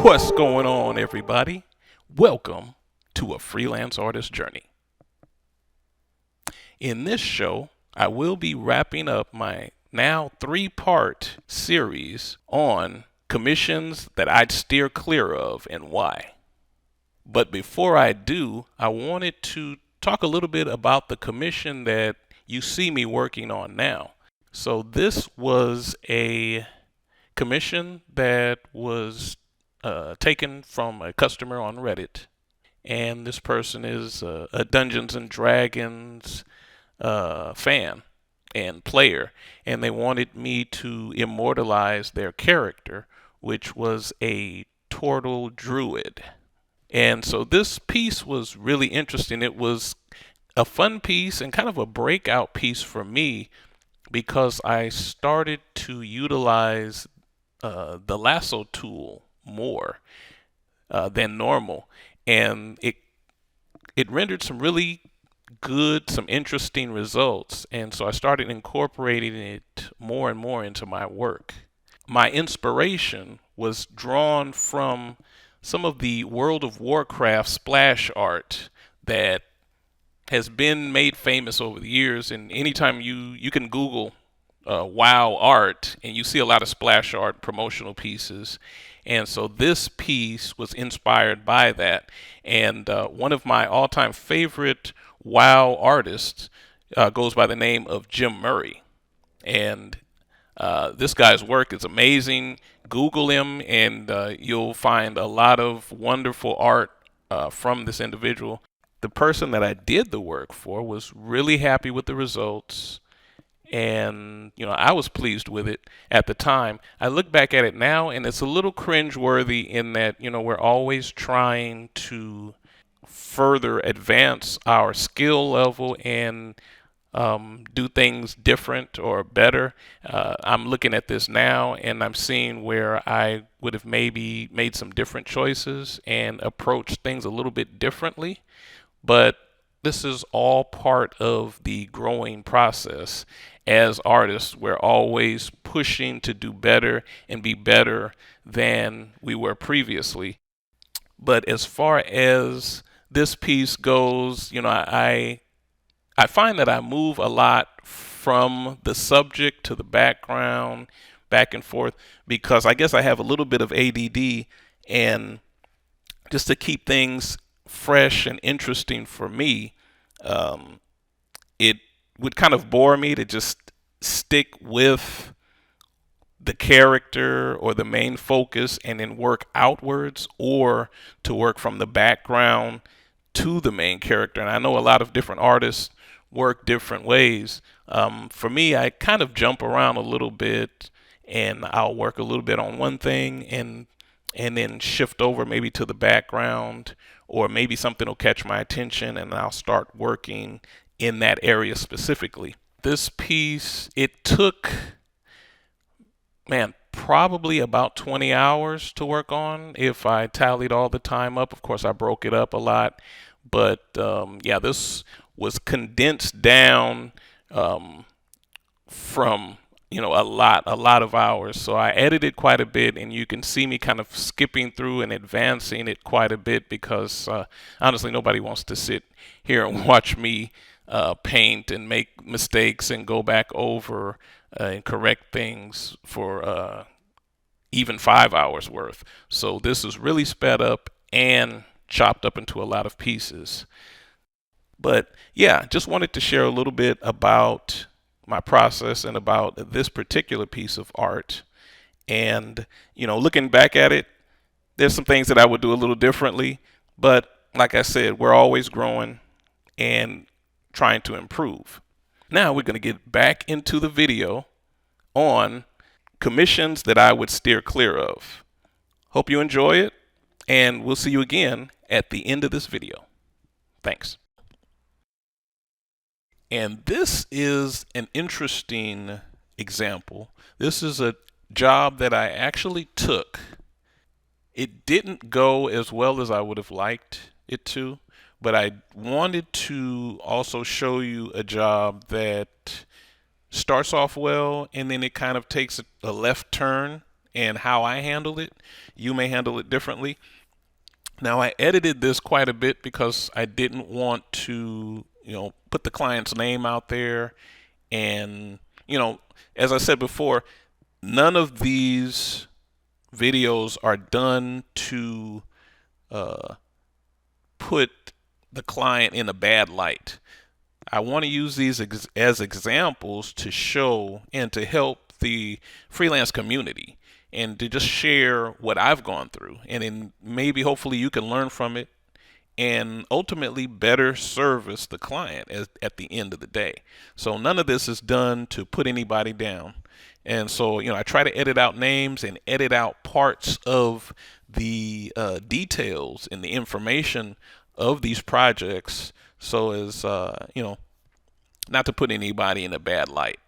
What's going on, everybody? Welcome to A Freelance Artist Journey. In this show, I will be wrapping up my now three-part series on commissions that I'd steer clear of and why. But before I do, I wanted to talk a little bit about the commission that you see me working on now. So this was a commission that was taken from a customer on Reddit, and this person is a Dungeons and Dragons fan and player, and they wanted me to immortalize their character, which was a turtle druid. And so this piece was really interesting. It was a fun piece and kind of a breakout piece for me because I started to utilize the lasso tool more than normal, and it rendered some really good, some interesting results. And so I started incorporating it more and more into my work. My inspiration was drawn from some of the World of Warcraft splash art that has been made famous over the years. And anytime you can Google WoW art, and you see a lot of splash art promotional pieces. And so this piece was inspired by that. And one of my all-time favorite WoW artists goes by the name of Jim Murray. And this guy's work is amazing. Google him, and you'll find a lot of wonderful art from this individual. The person that I did the work for was really happy with the results, and I was pleased with it at the time. I look back at it now, and it's a little cringeworthy in that we're always trying to further advance our skill level and do things different or better. I'm looking at this now, and I'm seeing where I would have maybe made some different choices and approached things a little bit differently. But this is all part of the growing process. As artists, we're always pushing to do better and be better than we were previously. But as far as this piece goes, I find that I move a lot from the subject to the background, back and forth, because I guess I have a little bit of ADD, and just to keep things fresh and interesting for me, it would kind of bore me to just stick with the character or the main focus and then work outwards, or to work from the background to the main character. And I know a lot of different artists work different ways. For me, I kind of jump around a little bit, and I'll work a little bit on one thing and then shift over maybe to the background, or maybe something will catch my attention and I'll start working in that area specifically. This piece, it took, man, probably about 20 hours to work on if I tallied all the time up. Of course, I broke it up a lot, but yeah, this was condensed down from a lot of hours. So I edited quite a bit, and you can see me kind of skipping through and advancing it quite a bit because honestly, nobody wants to sit here and watch me paint and make mistakes and go back over and correct things for even 5 hours worth. So this is really sped up and chopped up into a lot of pieces. But yeah, just wanted to share a little bit about my process and about this particular piece of art. And, looking back at it, there's some things that I would do a little differently. But like I said, we're always growing and trying to improve. Now we're going to get back into the video on commissions that I would steer clear of. Hope you enjoy it, and we'll see you again at the end of this video. Thanks. And this is an interesting example. This is a job that I actually took. It didn't go as well as I would have liked it to, but I wanted to also show you a job that starts off well, and then it kind of takes a left turn and how I handled it. You may handle it differently. Now, I edited this quite a bit because I didn't want to, put the client's name out there. And, as I said before, none of these videos are done to put the client in a bad light. I want to use these as examples to show and to help the freelance community and to just share what I've gone through. And then maybe hopefully you can learn from it and ultimately better service the client at the end of the day. So none of this is done to put anybody down. And so, I try to edit out names and edit out parts of the details and the information of these projects so as, not to put anybody in a bad light.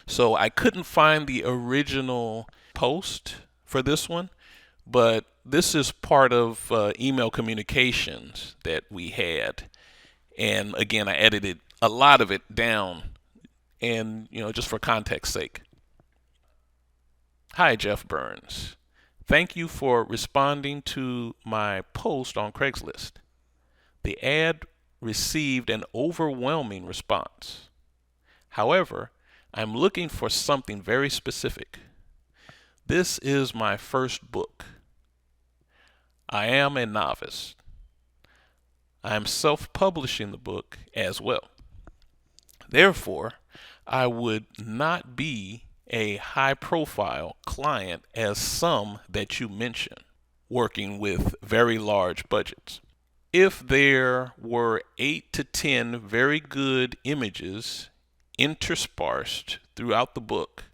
So I couldn't find the original post for this one, but this is part of email communications that we had. And again, I edited a lot of it down and, just for context sake. Hi, Jeff Burns. Thank you for responding to my post on Craigslist. The ad received an overwhelming response. However, I'm looking for something very specific. This is my first book. I am a novice. I am self-publishing the book as well. Therefore, I would not be a high-profile client as some that you mention, working with very large budgets. If there were 8 to 10 very good images interspersed throughout the book,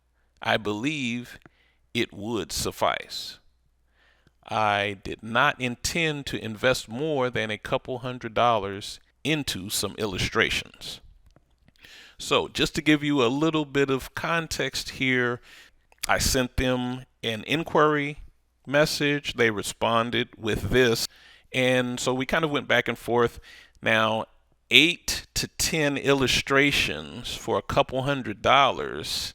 I believe it would suffice. I did not intend to invest more than a couple $100 into some illustrations. So just to give you a little bit of context here, I sent them an inquiry message. They responded with this. And so we kind of went back and forth. Now, 8 to 10 illustrations for a couple $100,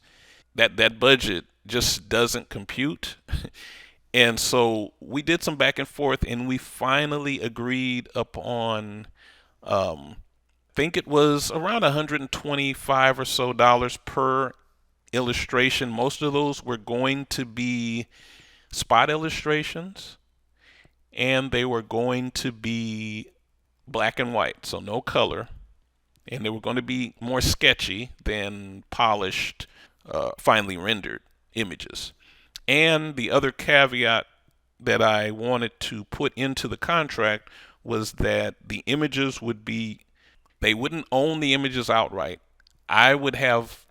that budget just doesn't compute. And so we did some back and forth, and we finally agreed upon, I think it was around $125 or so per illustration. Most of those were going to be spot illustrations, and they were going to be black and white, so no color, and they were going to be more sketchy than polished, finely rendered images. And the other caveat that I wanted to put into the contract was that the images they wouldn't own the images outright. I would have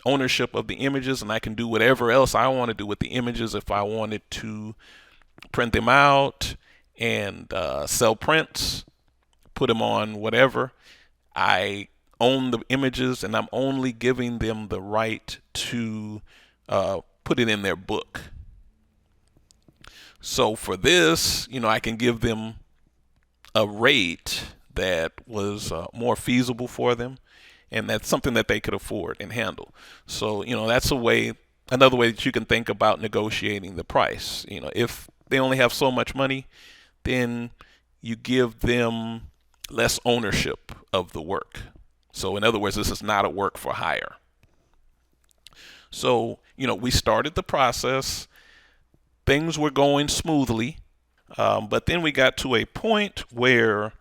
ownership of the images, and I can do whatever else I want to do with the images. If I wanted to print them out and sell prints, put them on whatever, I own the images, and I'm only giving them the right to put it in their book. So for this, I can give them a rate that was more feasible for them, and that's something that they could afford and handle. So, that's another way that you can think about negotiating the price. If they only have so much money, then you give them less ownership of the work. So in other words, this is not a work for hire. So, we started the process. Things were going smoothly. But then we got to a point where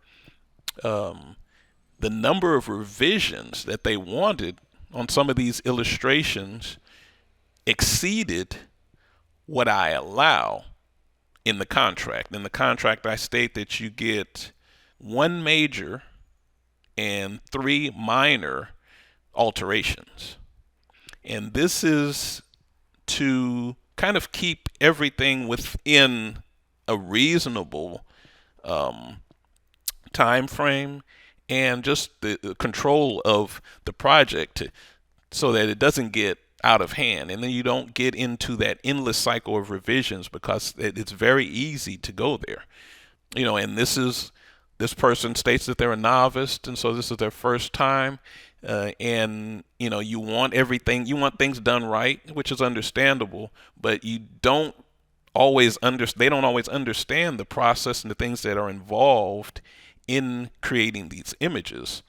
the number of revisions that they wanted on some of these illustrations exceeded what I allow in the contract. In the contract, I state that you get 1 major and 3 minor alterations. And this is to kind of keep everything within a reasonable time frame and just the control of the project so that it doesn't get out of hand, and then you don't get into that endless cycle of revisions, because it's very easy to go there. And this person states that they're a novice, and so this is their first time, and you want everything, you want things done right, which is understandable, but you don't they don't always understand the process and the things that are involved in creating these images.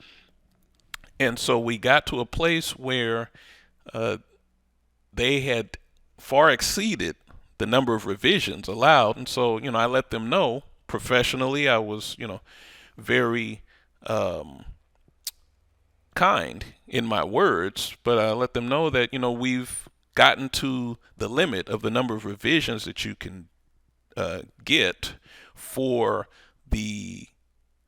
And so we got to a place where they had far exceeded the number of revisions allowed. And so, I let them know professionally. I was, very kind in my words, but I let them know that, we've gotten to the limit of the number of revisions that you can get for the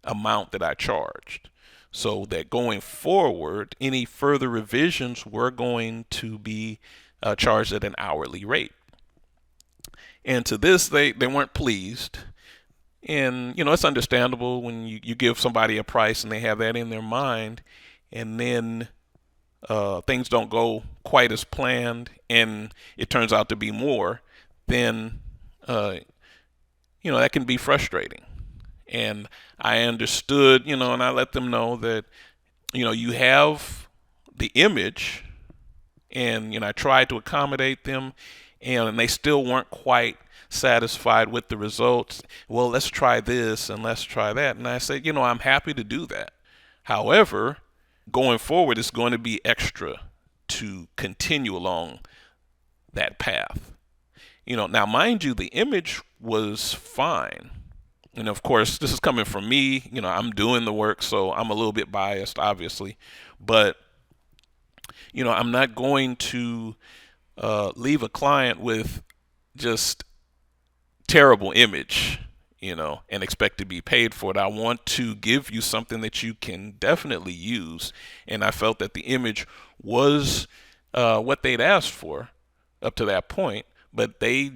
amount that I charged. So that going forward, any further revisions were going to be charged at an hourly rate. And to this, they weren't pleased. And, it's understandable when you give somebody a price and they have that in their mind, and then things don't go quite as planned and it turns out to be more, then, that can be frustrating. And I understood, and I let them know that, you have the image, and, I tried to accommodate them, and they still weren't quite satisfied with the results. Well, let's try this and let's try that. And I said, I'm happy to do that. However, going forward, it's going to be extra to continue along that path. Now, mind you, the image was fine. And of course, this is coming from me. I'm doing the work, so I'm a little bit biased, obviously. But, I'm not going to leave a client with just terrible image, and expect to be paid for it. I want to give you something that you can definitely use. And I felt that the image was what they'd asked for up to that point, but they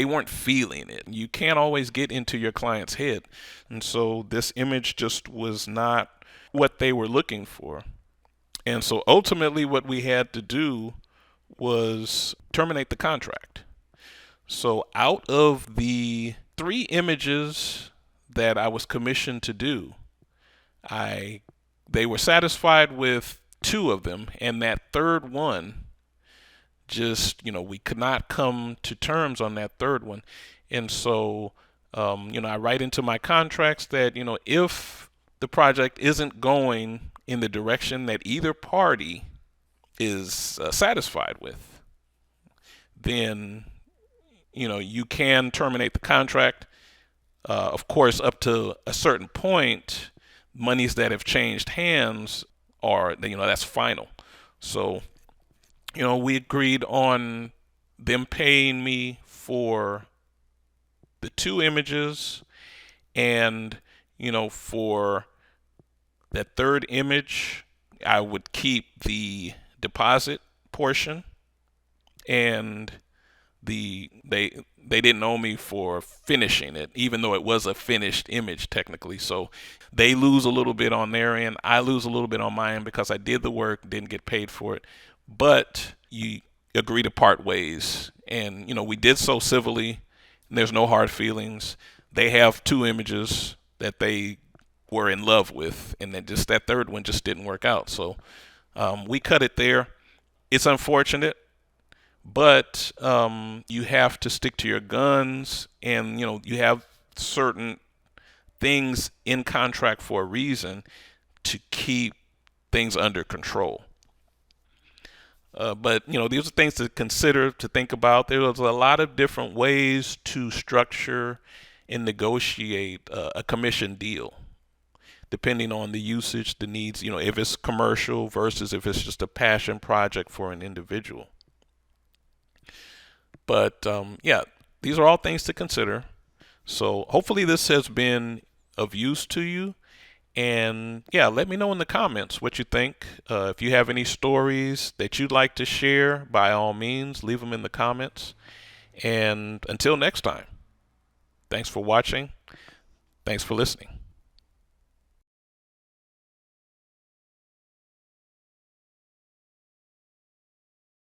weren't feeling it. You can't always get into your client's head. And so this image just was not what they were looking for. And so ultimately what we had to do was terminate the contract. So out of the 3 images that I was commissioned to do, they were satisfied with 2 of them, and that third one just, we could not come to terms on that third one. And so, I write into my contracts that, if the project isn't going in the direction that either party is satisfied with, then you can terminate the contract. Of course, up to a certain point, monies that have changed hands are, that's final. So, we agreed on them paying me for the 2 images, and, for that third image, I would keep the deposit portion, and they didn't owe me for finishing it, even though it was a finished image technically. So they lose a little bit on their end. I lose a little bit on my end because I did the work, didn't get paid for it. But you agree to part ways, and we did so civilly. And there's no hard feelings. They have 2 images that they were in love with, and then just that third one just didn't work out. So we cut it there. It's unfortunate, but you have to stick to your guns, and you have certain things in contract for a reason to keep things under control. But these are things to consider, to think about. There's a lot of different ways to structure and negotiate a commission deal, depending on the usage, the needs, if it's commercial versus if it's just a passion project for an individual. But these are all things to consider. So hopefully this has been of use to you. And let me know in the comments what you think. If you have any stories that you'd like to share, by all means, leave them in the comments. And until next time, thanks for watching. Thanks for listening.